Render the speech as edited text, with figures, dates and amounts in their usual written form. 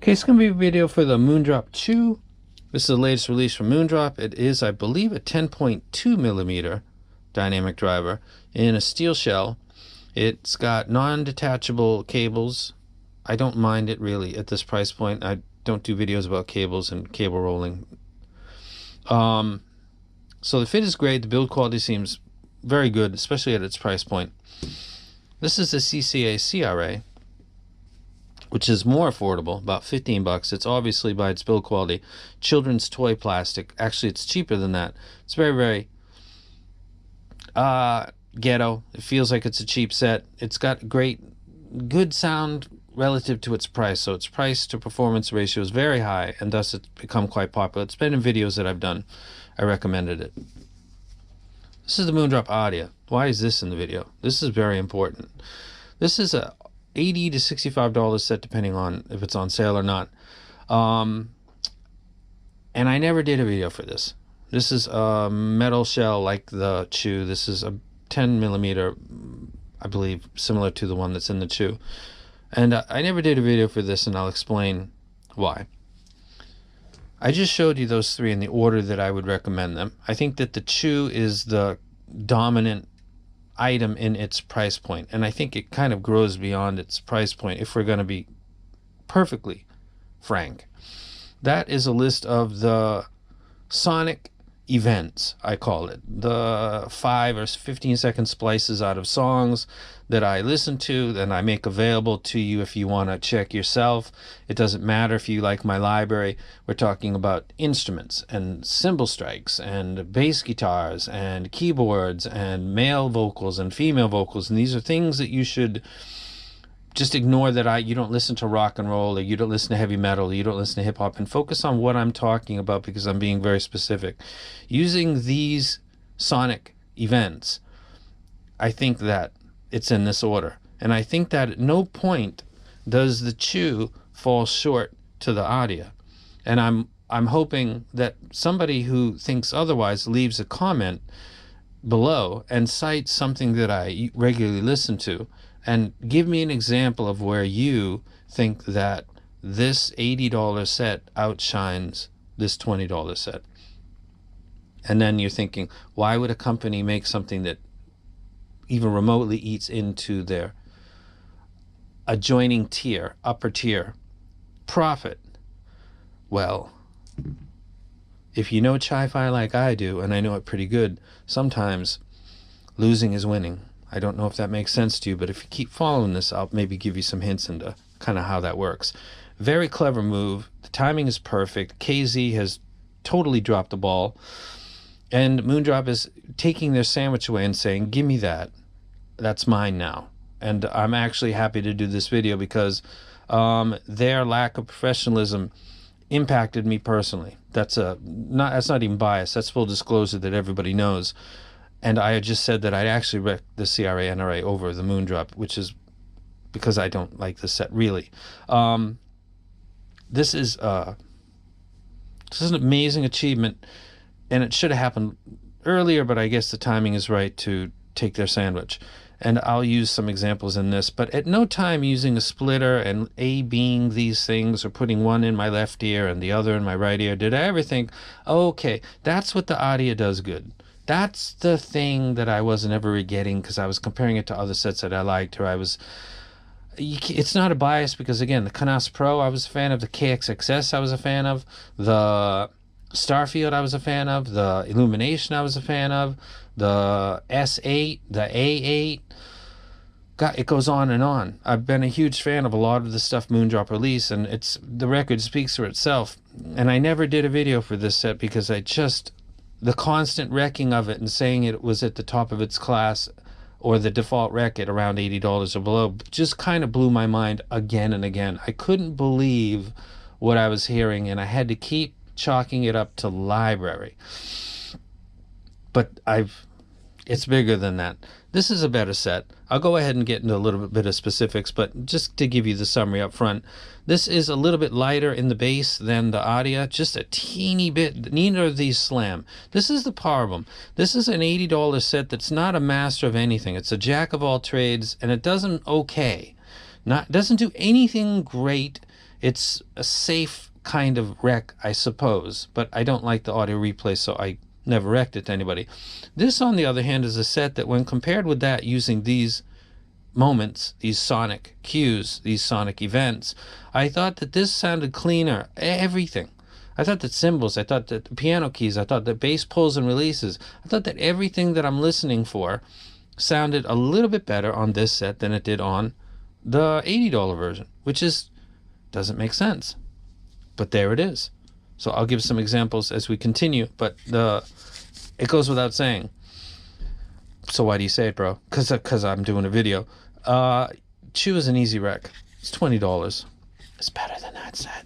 Okay, it's going to be a video for the Moondrop CHU. This is the latest release from Moondrop. It is, I believe, a 10.2 millimeter dynamic driver in a steel shell. It's got non-detachable cables. I don't mind it really at this price point. I don't do videos about cables and cable rolling. So the fit is great. The build quality seems very good, especially at its price point. This is the CCA CRA, which is more affordable, about 15 bucks. It's obviously, by its build quality, children's toy plastic. Actually, it's cheaper than that. It's very, very ghetto. It feels like it's a cheap set. It's got good sound relative to its price. So its price to performance ratio is very high, and thus it's become quite popular. It's been in videos that I've done. I recommended it. This is the Moondrop audio. Why is this in the video? This is very important. This is a $80 to $65 set, depending on if it's on sale or not. And I never did a video for this. This is a metal shell like the CHU. This is a 10 millimeter, I believe, similar to the one that's in the CHU. And I never did a video for this, and I'll explain why. I just showed you those three in the order that I would recommend them. I think that the CHU is the dominant item in its price point, and I think it kind of grows beyond its price point, if we're going to be perfectly frank. That is a list of the sonic events, I call it, the 5 or 15-second splices out of songs that I listen to, that I make available to you if you want to check yourself. It doesn't matter if you like my library. We're talking about instruments and cymbal strikes and bass guitars and keyboards and male vocals and female vocals, and these are things that you should just ignore, that you don't listen to rock and roll, or you don't listen to heavy metal, or you don't listen to hip hop, and focus on what I'm talking about, because I'm being very specific. Using these sonic events, I think that it's in this order. And I think that at no point does the CHU fall short to the audio. And I'm hoping that somebody who thinks otherwise leaves a comment below and cites something that I regularly listen to, and give me an example of where you think that this $80 set outshines this $20 set. And then you're thinking, why would a company make something that even remotely eats into their adjoining tier, upper tier profit? Well, if you know chi-fi like I do, and I know it pretty good, sometimes losing is winning. I don't know if that makes sense to you, but if you keep following this, I'll maybe give you some hints into kind of how that works. Very clever move. The timing is perfect. KZ has totally dropped the ball. And Moondrop is taking their sandwich away and saying, give me that. That's mine now. And I'm actually happy to do this video because their lack of professionalism impacted me personally. That's not even bias. That's full disclosure that everybody knows. And I just said that I'd actually wreck the CRA NRA over the Moondrop, which is because I don't like the set really. This is an amazing achievement, and it should have happened earlier, but I guess the timing is right to take their sandwich. And I'll use some examples in this, but at no time using a splitter and A-Bing these things, or putting one in my left ear and the other in my right ear, did I ever think, okay, that's what the audio does good. That's the thing that I wasn't ever getting, because I was comparing it to other sets that I liked, or it's not a bias, because again, the Canas Pro I was a fan of, the KXXS I was a fan of, the Starfield I was a fan of, the Illumination I was a fan of, the S8, the A8, God, it goes on and on. I've been a huge fan of a lot of the stuff Moondrop released, and the record speaks for itself. And I never did a video for this set because the constant wrecking of it and saying it was at the top of its class, or the default rec at around $80 or below, just kind of blew my mind again and again. I couldn't believe what I was hearing, and I had to keep chalking it up to library. But it's bigger than that. This is a better set. I'll go ahead and get into a little bit of specifics, but just to give you the summary up front, this is a little bit lighter in the bass than the audio, just a teeny bit. Neither of these slam. This is the problem. This is an $80 set that's not a master of anything. It's a jack of all trades, and it doesn't do anything great. It's a safe kind of wreck, I suppose, but I don't like the audio replay, so I never wrecked it to anybody. This, on the other hand, is a set that when compared with that, using these moments, these sonic cues, these sonic events, I thought that this sounded cleaner. Everything. I thought that cymbals, I thought that piano keys, I thought that bass pulls and releases, I thought that everything that I'm listening for sounded a little bit better on this set than it did on the $80 version, which doesn't make sense. But there it is. So I'll give some examples as we continue, but it goes without saying. So why do you say it, bro? Because I'm doing a video. CHU is an easy wreck. It's $20. It's better than that set.